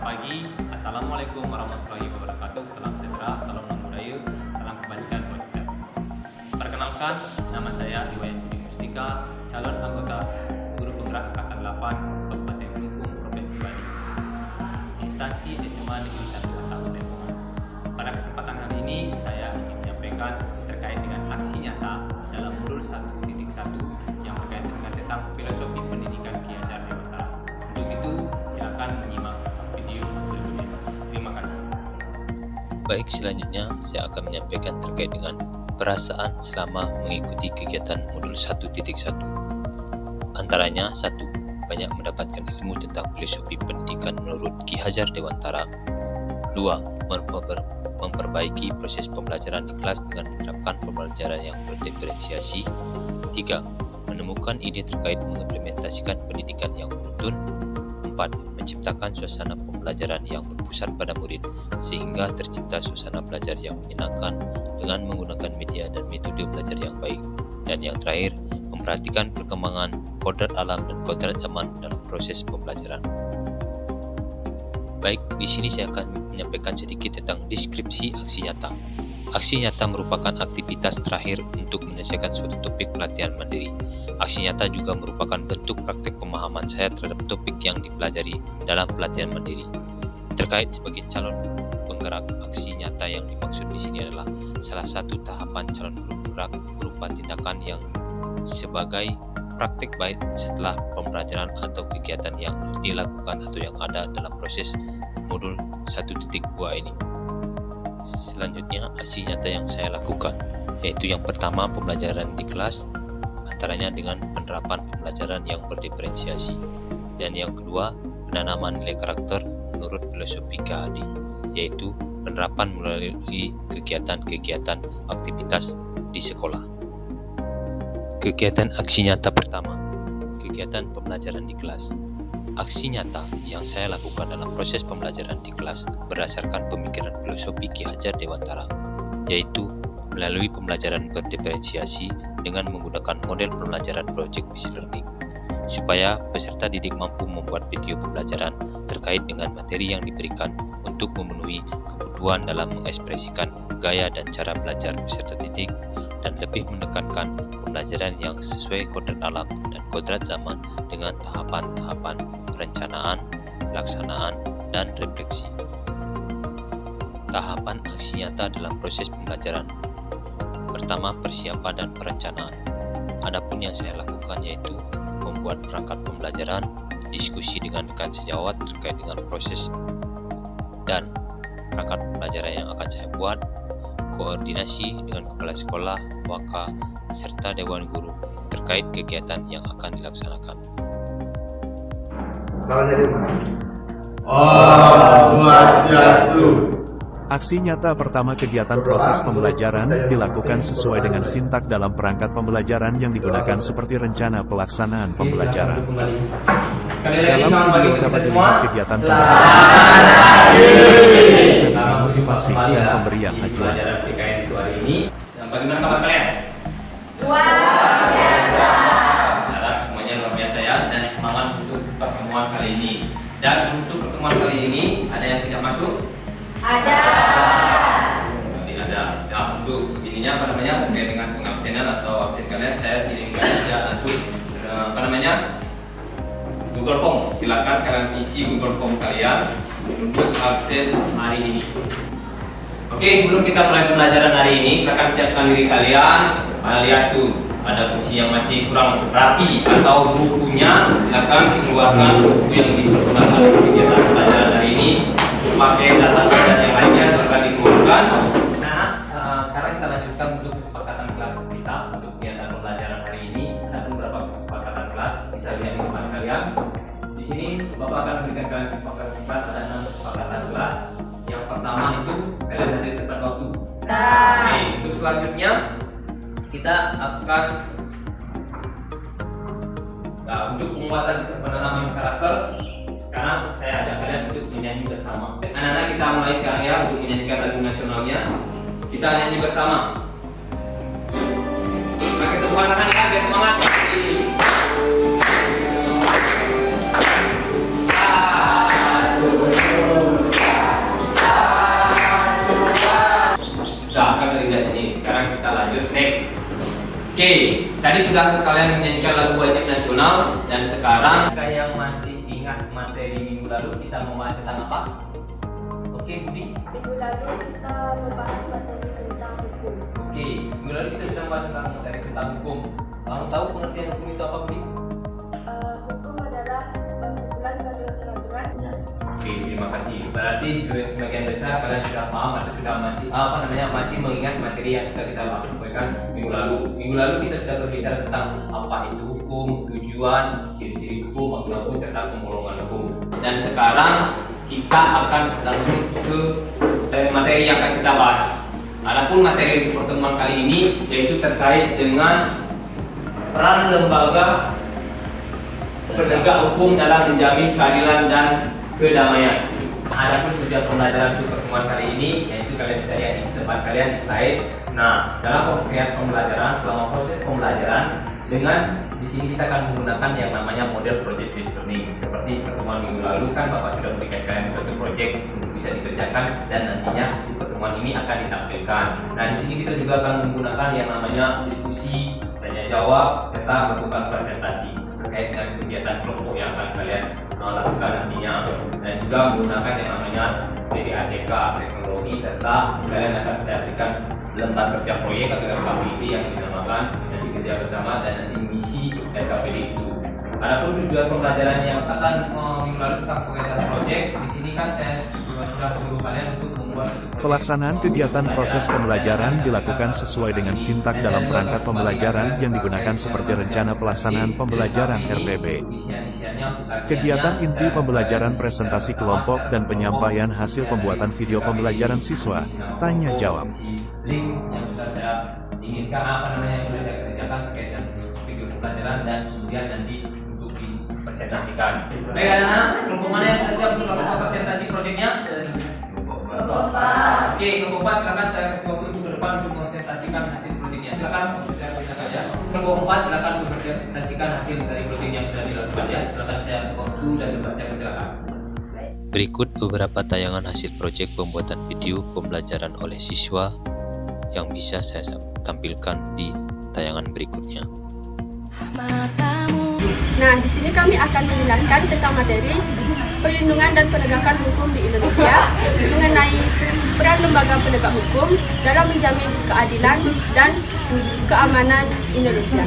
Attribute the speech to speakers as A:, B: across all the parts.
A: pagi, Assalamualaikum warahmatullahi wabarakatuh. Salam sejahtera, salam budaya, salam kebajikan podcast. Perkenalkan, nama saya Iwayan Budi Mustika, calon anggota Guru Penggerak Angkatan 8 Kabupaten Belitung, Provinsi Bali. Instansi SMA Negeri 1 Kabupaten Belitung. Pada kesempatan kali ini, saya ingin menyampaikan terkait dengan aksi nyata dalam modul 1.1 yang berkaitan dengan tentang filosofi pendidikan Ki Hajar Dewantara. Untuk itu, silakan menyimak video berikutnya. Terima kasih.
B: Baik, selanjutnya saya akan menyampaikan terkait dengan perasaan selama mengikuti kegiatan modul 1.1. Antaranya, 1. Banyak mendapatkan ilmu tentang filosofi pendidikan menurut Ki Hajar Dewantara. 2. Memperbaiki proses pembelajaran di kelas dengan menerapkan pembelajaran yang berdiferensiasi. 3. Menemukan ide terkait mengimplementasikan pendidikan yang beruntun. 4. Menciptakan suasana pembelajaran yang berpusat pada murid sehingga tercipta suasana belajar yang menyenangkan dengan menggunakan media dan metode belajar yang baik. Dan yang terakhir, memperhatikan perkembangan kodrat alam dan kodrat zaman dalam proses pembelajaran. Baik, di sini saya akan menyampaikan sedikit tentang deskripsi aksi nyata. Aksi nyata merupakan aktivitas terakhir untuk menyelesaikan suatu topik pelatihan mandiri. Aksi nyata juga merupakan bentuk praktik pemahaman saya terhadap topik yang dipelajari dalam pelatihan mandiri. Terkait sebagai calon penggerak, aksi nyata yang dimaksud di sini adalah salah satu tahapan calon guru penggerak berupa tindakan yang sebagai praktik baik setelah pembelajaran atau kegiatan yang dilakukan atau yang ada dalam proses modul 1.2 ini. Selanjutnya, aksi nyata yang saya lakukan yaitu yang pertama, pembelajaran di kelas, antaranya dengan penerapan pembelajaran yang berdiferensiasi, dan yang kedua, penanaman nilai karakter menurut filosofi KHD, yaitu penerapan melalui kegiatan-kegiatan aktivitas di sekolah. Kegiatan aksi nyata pertama, kegiatan pembelajaran di kelas. Aksi nyata yang saya lakukan dalam proses pembelajaran di kelas berdasarkan pemikiran filosofi Ki Hajar Dewantara, yaitu melalui pembelajaran berdiferensiasi dengan menggunakan model pembelajaran project-based learning, supaya peserta didik mampu membuat video pembelajaran terkait dengan materi yang diberikan untuk memenuhi kebutuhan dalam mengekspresikan gaya dan cara belajar peserta didik dan lebih menekankan pembelajaran yang sesuai kodrat alam dan kodrat zaman dengan tahapan-tahapan perencanaan, pelaksanaan, dan refleksi. Tahapan aksi nyata dalam proses pembelajaran. Pertama, persiapan dan perencanaan. Adapun yang saya lakukan yaitu membuat perangkat pembelajaran, diskusi dengan rekan sejawat terkait dengan proses dan perangkat pembelajaran yang akan saya buat, koordinasi dengan kepala sekolah, waka, serta dewan guru terkait kegiatan yang akan dilaksanakan.
C: Om Swastiastu.
D: Aksi nyata pertama kegiatan proses pembelajaran dilakukan sesuai dengan sintak dalam perangkat pembelajaran yang digunakan seperti rencana pelaksanaan pembelajaran. Dalam video dapat dilihat kegiatan pembelajaran, motivasi dan pemberian acuan.
A: Bagaimana kabar kalian?
E: Luar biasa.
A: Harap semuanya luar biasa ya, dan semangat untuk pertemuan kali ini. Dan untuk pertemuan kali ini ada yang tidak masuk?
E: Ada.
A: Tidak ada. Nah, untuk begininya terkait dengan pengabsenan atau absen kalian, saya kirimkan saja langsung Google Form. Silakan kalian isi Google Form kalian untuk absen hari ini. Oke, sebelum kita mulai pembelajaran hari ini, silakan siapkan diri kalian. Lihat tuh, ada kursi yang masih kurang rapi atau bukunya, silakan dikeluarkan buku yang digunakan untuk kegiatan pembelajaran hari ini. Pakai data dan yang lainnya silakan dikeluarkan. Nah, sekarang kita lanjutkan untuk kesepakatan kelas kita untuk kegiatan pembelajaran hari ini. Ada beberapa kesepakatan kelas, bisa lihat di depan kalian. Di sini Bapak akan memberikan kalian kesepakatan kelas, ada 6 kesepakatan kelas. Yang pertama itu kalian hadir tepat waktu. Oke, untuk selanjutnya kita akan untuk pembuatan penanaman karakter. Sekarang saya ajak kalian untuk menyanyi bersama. Anak-anak, kita mulai sekarang ya untuk menyanyikan lagu nasionalnya. Kita nyanyi bersama. Pakai tepuk tangan ya, biar semangat. Satu, Terus next. Oke, tadi sudah kalian menyanyikan lagu wajib nasional dan sekarang yang masih ingat materi minggu lalu kita membahas tentang apa? Oke, Budi.
E: Minggu lalu kita membahas materi tentang hukum.
A: Oke, minggu lalu kita sudah membahas tentang materi tentang hukum. Kamu tahu pengertian hukum itu apa, Budi?
E: Hukum adalah kumpulan peraturan.
A: Oke, terima kasih. Berarti sebagian besar kalian sudah paham atau sudah masih mengingat materi yang kita lakukan minggu lalu. Minggu lalu kita sudah berbicara tentang apa itu hukum, tujuan, ciri-ciri hukum, makna hukum, serta pembolongan hukum. Dan sekarang kita akan langsung ke materi yang akan kita bahas. Adapun materi pertemuan kali ini yaitu terkait dengan peran lembaga penegak hukum dalam menjamin keadilan dan kedamaian. Adapun tujuan pembelajaran untuk pertemuan kali ini yaitu kalian bisa lihat di tempat kalian di slide. Nah, dalam pengertian pembelajaran selama proses pembelajaran dengan di sini kita akan menggunakan yang namanya model project based learning. Seperti pertemuan minggu lalu kan Bapak sudah memberikan kalian suatu project untuk bisa dikerjakan dan nantinya pertemuan ini akan ditampilkan. Nah, di sini kita juga akan menggunakan yang namanya diskusi, tanya jawab, serta melakukan presentasi terkait dengan kegiatan kelompok yang akan kalian lakukan nantinya, dan juga menggunakan yang namanya PDAJK teknologi, serta kalian akan saya berikan lembar kerja proyek atau LKPD yang dinamakan nanti kerja bersama dan nanti misi LKPD itu. Adapun tujuan pembelajaran yang akan minggu lalu tentang kegiatan proyek, di sini kan saya juga sudah menyuruh kalian untuk membuat
D: Pelaksanaan kegiatan proses pembelajaran dilakukan sesuai dengan sintak dalam perangkat pembelajaran yang digunakan seperti rencana pelaksanaan pembelajaran RPP. Kegiatan inti pembelajaran presentasi kelompok dan penyampaian hasil pembuatan video pembelajaran siswa, tanya jawab.
A: Link yang sudah saya inginkan yang sudah saya kerjakan terkait dengan video pembelajaran dan kemudian nanti untuk dipresentasikan. Baik anak-anak, kelompok mana yang sudah siap untuk melakukan presentasi proyeknya? Oke, kelompok 4 silakan saya kasih waktu untuk ke depan untuk mempresentasikan hasil proyeknya. Silakan, saya persilakan ya. Kelompok 4 silakan untuk mempresentasikan hasil dari proyek yang sudah dilakukan ya. Silakan saya kasih waktu dan tempat saya persilakan.
B: Berikut beberapa tayangan hasil proyek pembuatan video pembelajaran oleh siswa yang bisa saya tampilkan di tayangan berikutnya.
F: Nah, di sini kami akan menjelaskan tentang materi perlindungan dan penegakan hukum di Indonesia mengenai peran lembaga penegak hukum dalam menjamin keadilan dan keamanan Indonesia.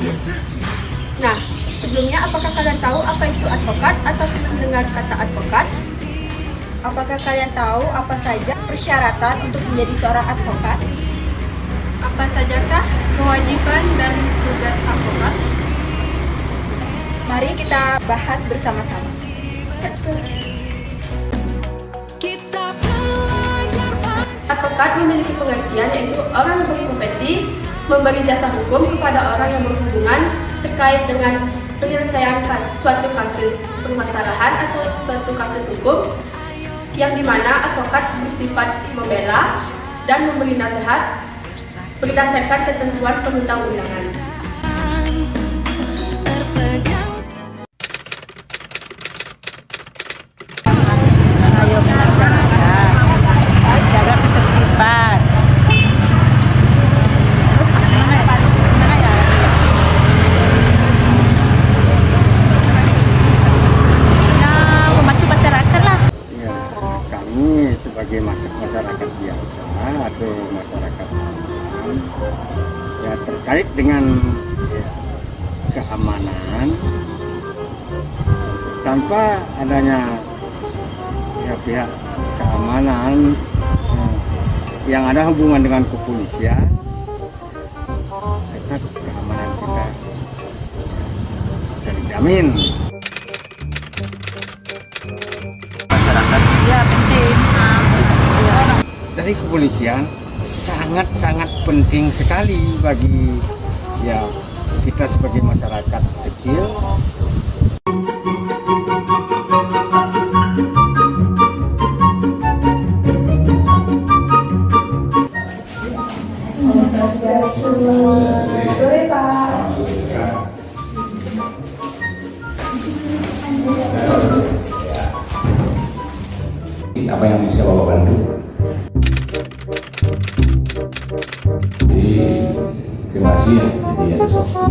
F: Nah, sebelumnya apakah kalian tahu apa itu advokat atau pernah mendengar kata advokat?
E: Apakah kalian tahu apa saja persyaratan untuk menjadi seorang advokat?
F: Apa sajakah kewajiban dan tugas advokat?
E: Mari kita bahas bersama-sama.
F: Advokat memiliki pengertian yaitu orang yang berprofesi memberi jasa hukum kepada orang yang berhubungan terkait dengan penyelesaian suatu kasus permasalahan atau suatu kasus hukum yang dimana advokat bersifat membela dan memberi nasihat berdasarkan ketentuan perundang-undangan.
C: Sebagai masyarakat biasa atau masyarakat ya terkait dengan keamanan tanpa adanya pihak keamanan yang ada hubungan dengan kepolisian, tetap keamanan kita terjamin. Dari kepolisian sangat-sangat penting sekali bagi ya kita sebagai masyarakat kecil.
F: Sore Pak.
G: Apa yang bisa Bapak bantu? Jadi tadi ya, jadi ada suatu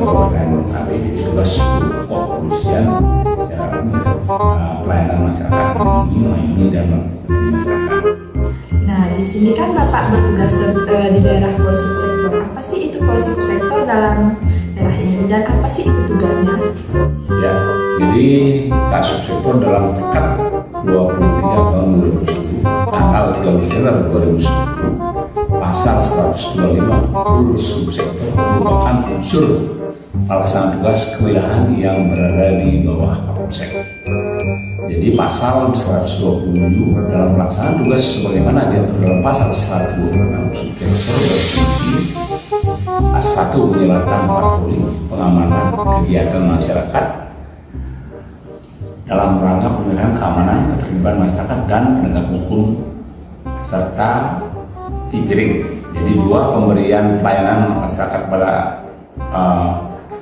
G: Pak dan hari ini tugas kepolisian secara umum pelayanan masyarakat ini dan masyarakat.
H: Nah, di sini kan Bapak bertugas di daerah Polsubsektor. Apa sih itu Polsubsektor dalam daerah ini dan apa sih itu tugasnya?
G: Ya, jadi Kasubsektor dalam Pekat 23 tahun 2010 tanggal 30 September 2010 pasal 125 Subsektor merupakan unsur pelaksana tugas kewilayahan yang berada di bawah Kapolsek. Jadi pasal 127 dalam pelaksanaan tugas sebagaimana diatur dalam pasal 126 Subsektor berfungsi A1 menjalankan patroli pengamanan kegiatan masyarakat dalam rangka pembinaan keamanan ketertiban masyarakat dan penegak hukum serta tipiring. Jadi dua, pemberian pelayanan masyarakat pada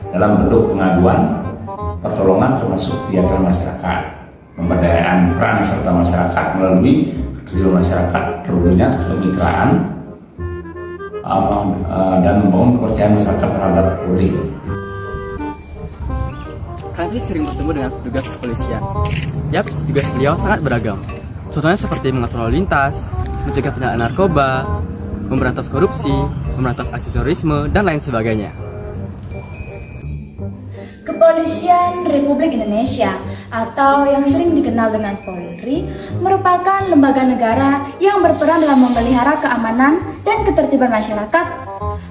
G: dalam bentuk pengaduan, pertolongan termasuk kegiatan masyarakat, pemberdayaan peran serta masyarakat melalui ketertiban masyarakat, perlunya kemitraan dan membangun kepercayaan masyarakat terhadap Polri.
I: Kami sering bertemu dengan petugas kepolisian. Yap, tugas beliau sangat beragam. Contohnya seperti mengatur lalu lintas, mencegah penyalahgunaan narkoba, memberantas korupsi, memberantas aksi terorisme, dan lain sebagainya.
E: Kepolisian Republik Indonesia atau yang sering dikenal dengan Polri merupakan lembaga negara yang berperan dalam memelihara keamanan dan ketertiban masyarakat,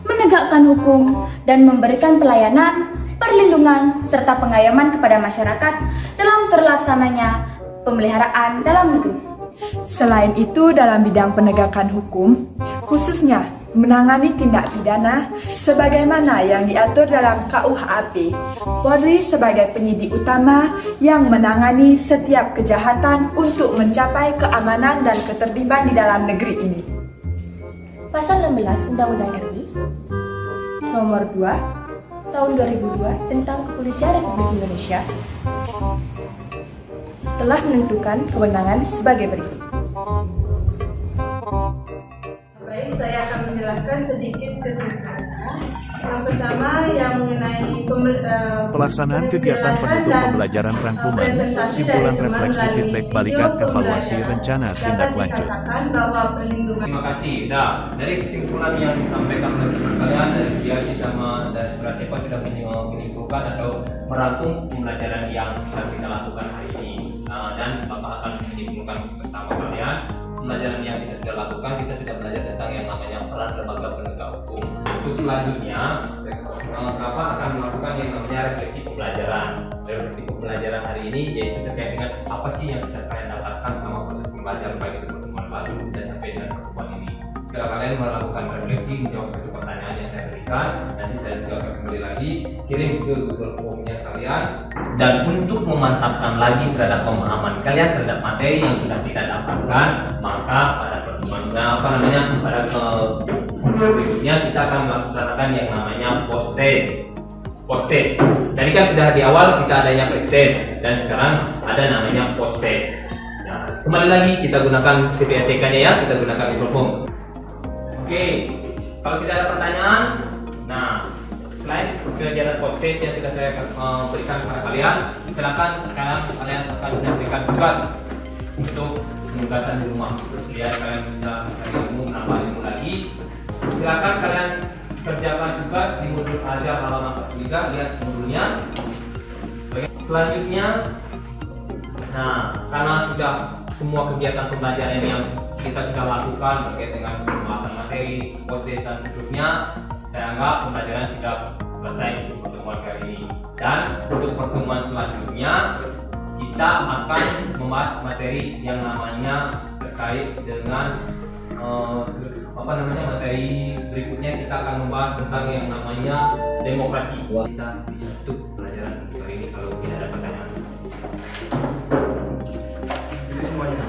E: menegakkan hukum, dan memberikan pelayanan, perlindungan, serta pengayoman kepada masyarakat dalam terlaksananya pemeliharaan dalam negeri.
H: Selain itu, dalam bidang penegakan hukum, khususnya menangani tindak pidana sebagaimana yang diatur dalam KUHP, Polri sebagai penyidik utama yang menangani setiap kejahatan untuk mencapai keamanan dan ketertiban di dalam negeri ini.
E: Pasal 16 Undang-Undang RI Nomor 2 Tahun 2002 tentang Kepolisian Republik Indonesia telah menentukan kewenangan sebagai berikut.
F: Baik, saya akan menjelaskan sedikit kesimpulannya. Yang pertama yang mengenai
D: Pelaksanaan kegiatan penutup pembelajaran rangkuman, simpulan refleksi feedback balikan evaluasi rencana tindak lanjut.
A: Terima kasih. Nah, dari kesimpulan yang disampaikan oleh teman kalian dari Diati sama dari Suraseko sudah menyimpulkan atau merangkum pembelajaran yang bisa kita lakukan hari ini. Dan Bapak akan menyimpulkan bersama kalian pembelajaran yang kita sudah lakukan. Kita sudah belajar tentang yang namanya peran lembaga penegak hukum. Untuk selanjutnya, Bapak akan melakukan yang namanya refleksi pembelajaran. Refleksi pembelajaran hari ini yaitu terkait dengan apa sih yang kita kalian dapatkan selama proses pembelajaran baik itu pertemuan lalu dan sampai dengan pertemuan ini. Setelah kalian melakukan refleksi, menjawab satu pertanyaan yang saya berikan, nanti saya juga akan kembali lagi kirim ke Google Form-nya kalian. Dan untuk memantapkan lagi terhadap pemahaman kalian terhadap materi yang sudah kita dapatkan, maka pada pertemuan pada berikutnya kita akan melaksanakan yang namanya post test. Jadi kan sudah di awal kita adanya pre test dan sekarang ada namanya post test. Nah, kembali lagi kita gunakan PPACK-nya ya, kita gunakan Google Form. Oke, kalau tidak ada pertanyaan, nah selain kegiatan post test yang sudah saya berikan kepada kalian, silakan kalian akan saya berikan tugas untuk penugasan di rumah. Terus biar kalian bisa cari ilmu, menambah ilmu lagi. Silakan kalian kerjakan tugas di modul ajar halaman 43, lihat modulnya. Selanjutnya, nah karena sudah semua kegiatan pembelajaran yang kita sudah lakukan terkait dengan pembahasan materi, post-test dan seterusnya, saya anggap pembelajaran sudah selesai untuk pertemuan kali ini. Dan untuk pertemuan selanjutnya kita akan membahas materi yang namanya terkait dengan materi berikutnya kita akan membahas tentang yang namanya demokrasi. Kita bisa tutup pelajaran kali ini kalau tidak ada pertanyaan. Jadi semuanya.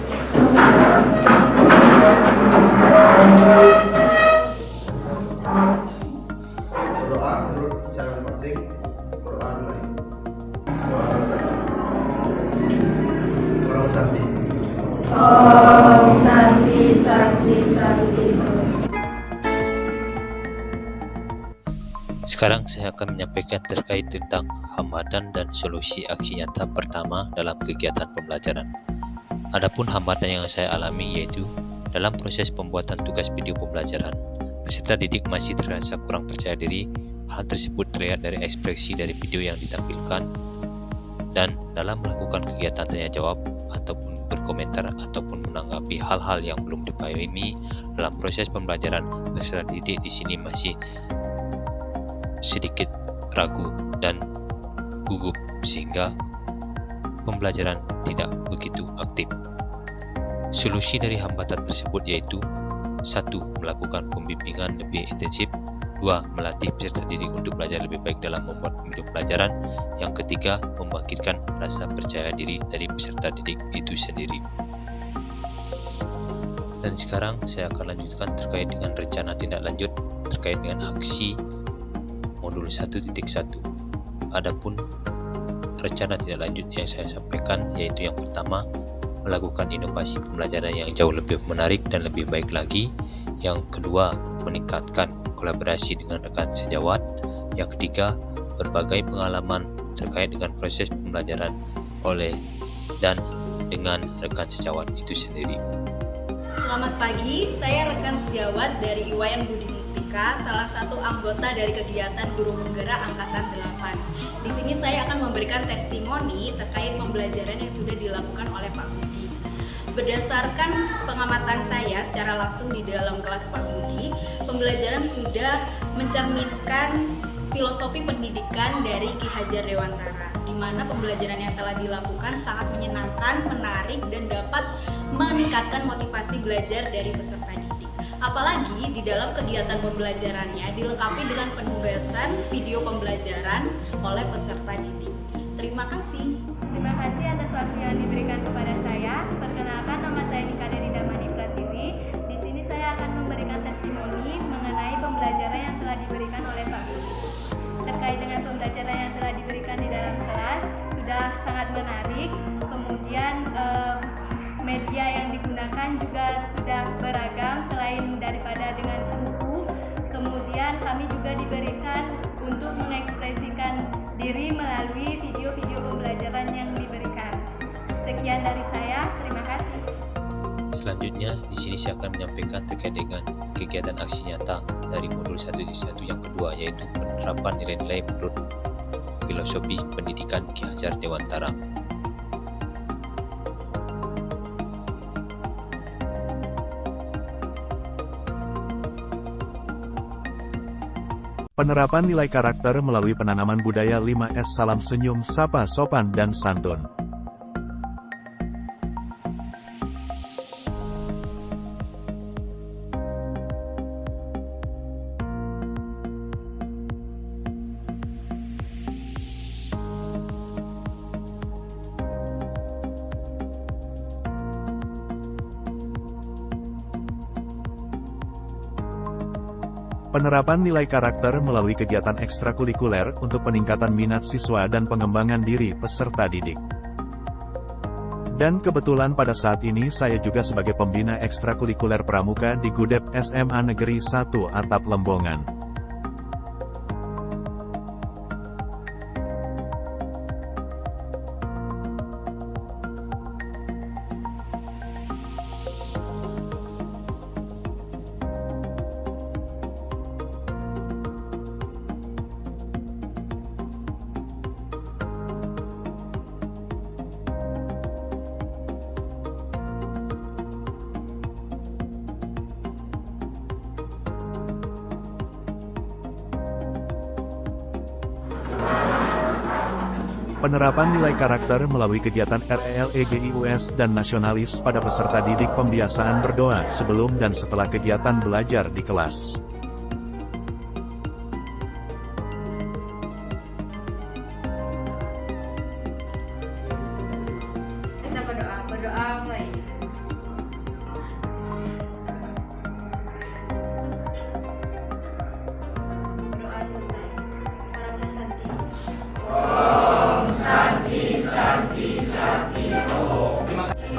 J: Berdoa menurut cara masing-masing. Berdoa kembali. Orang Santi.
F: Om Santi Santi Santi.
B: Sekarang saya akan menyampaikan terkait tentang hambatan dan solusi aksi nyata pertama dalam kegiatan pembelajaran. Adapun hambatan yang saya alami yaitu dalam proses pembuatan tugas video pembelajaran, peserta didik masih terasa kurang percaya diri. Hal tersebut terlihat dari ekspresi dari video yang ditampilkan, dan dalam melakukan kegiatan tanya jawab ataupun berkomentar ataupun menanggapi hal-hal yang belum dipahami dalam proses pembelajaran, peserta didik di sini masih sedikit ragu dan gugup sehingga pembelajaran tidak begitu aktif. Solusi dari hambatan tersebut yaitu 1. Melakukan pembimbingan lebih intensif. 2. Melatih peserta didik untuk belajar lebih baik dalam membuat video pelajaran. Yang ketiga, membangkitkan rasa percaya diri dari peserta didik itu sendiri. Dan sekarang saya akan lanjutkan terkait dengan rencana tindak lanjut terkait dengan aksi modul 1.1. Adapun rencana tindak lanjut yang saya sampaikan yaitu yang pertama, melakukan inovasi pembelajaran yang jauh lebih menarik dan lebih baik lagi. Yang kedua, meningkatkan kolaborasi dengan rekan sejawat. Yang ketiga, berbagai pengalaman terkait dengan proses pembelajaran oleh dan dengan rekan sejawat itu sendiri.
K: Selamat pagi, saya rekan sejawat dari IWN Budi Mustika, salah satu anggota dari kegiatan Guru Penggerak Angkatan 8. Di sini saya akan memberikan testimoni terkait pembelajaran yang sudah dilakukan oleh Pak Budi. Berdasarkan pengamatan saya secara langsung di dalam kelas Pak Budi, pembelajaran sudah mencerminkan filosofi pendidikan dari Ki Hajar Dewantara, di mana pembelajaran yang telah dilakukan sangat menyenangkan, menarik, dan dapat meningkatkan motivasi belajar dari peserta didik. Apalagi di dalam kegiatan pembelajarannya dilengkapi dengan penugasan video pembelajaran oleh peserta didik. Terima kasih.
L: Terima kasih atas waktu yang diberikan kepada saya. Perkenalkan, nama saya Nika Denida Mani Pratiwi. Di sini saya akan memberikan testimoni mengenai pembelajaran yang telah diberikan oleh Pak Budi. Terkait dengan pembelajaran yang telah diberikan di dalam kelas, sudah sangat menarik. Kemudian media yang digunakan juga sudah beragam selain daripada dengan buku. Kemudian kami juga diberikan untuk mengekspresikan diri melalui video-video pembelajaran yang diberikan. Sekian dari saya, terima kasih.
B: Selanjutnya, di sini saya akan menyampaikan terkait dengan kegiatan aksi nyata dari modul 1.1 yang kedua, yaitu penerapan nilai-nilai menurut filosofi pendidikan Ki Hajar Dewantara.
D: Penerapan nilai karakter melalui penanaman budaya 5S salam senyum, sapa, sopan, dan santun. Penerapan nilai karakter melalui kegiatan ekstrakurikuler untuk peningkatan minat siswa dan pengembangan diri peserta didik. Dan kebetulan pada saat ini saya juga sebagai pembina ekstrakurikuler pramuka di Gudep SMA Negeri 1 Atap Lembongan. Penerapan nilai karakter melalui kegiatan RELEGIUS dan nasionalis pada peserta didik, pembiasaan berdoa sebelum dan setelah kegiatan belajar di kelas.
K: Kita berdoa mulai. Berdoa selesai.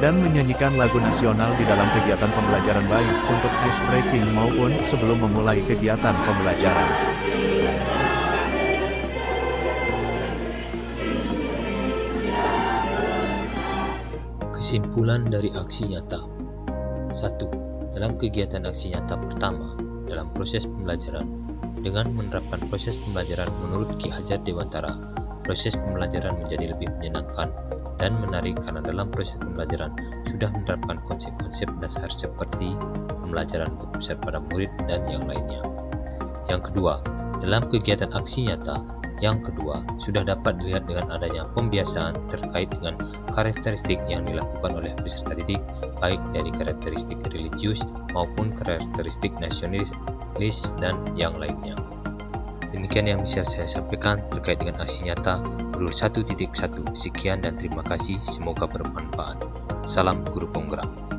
D: Dan menyanyikan lagu nasional di dalam kegiatan pembelajaran baik untuk ice breaking maupun sebelum memulai kegiatan pembelajaran.
B: Kesimpulan dari aksi nyata. 1. Dalam kegiatan aksi nyata pertama, dalam proses pembelajaran, dengan menerapkan proses pembelajaran menurut Ki Hajar Dewantara, proses pembelajaran menjadi lebih menyenangkan dan menarik karena dalam proses pembelajaran sudah menerapkan konsep-konsep dasar seperti pembelajaran berpusat pada murid dan yang lainnya. Yang kedua, dalam kegiatan aksi nyata yang kedua, sudah dapat dilihat dengan adanya pembiasaan terkait dengan karakteristik yang dilakukan oleh peserta didik, baik dari karakteristik religius maupun karakteristik nasionalis dan yang lainnya. Demikian yang bisa saya sampaikan terkait dengan aksi nyata modul 1.1. Sekian dan terima kasih, semoga bermanfaat. Salam Guru Penggerak.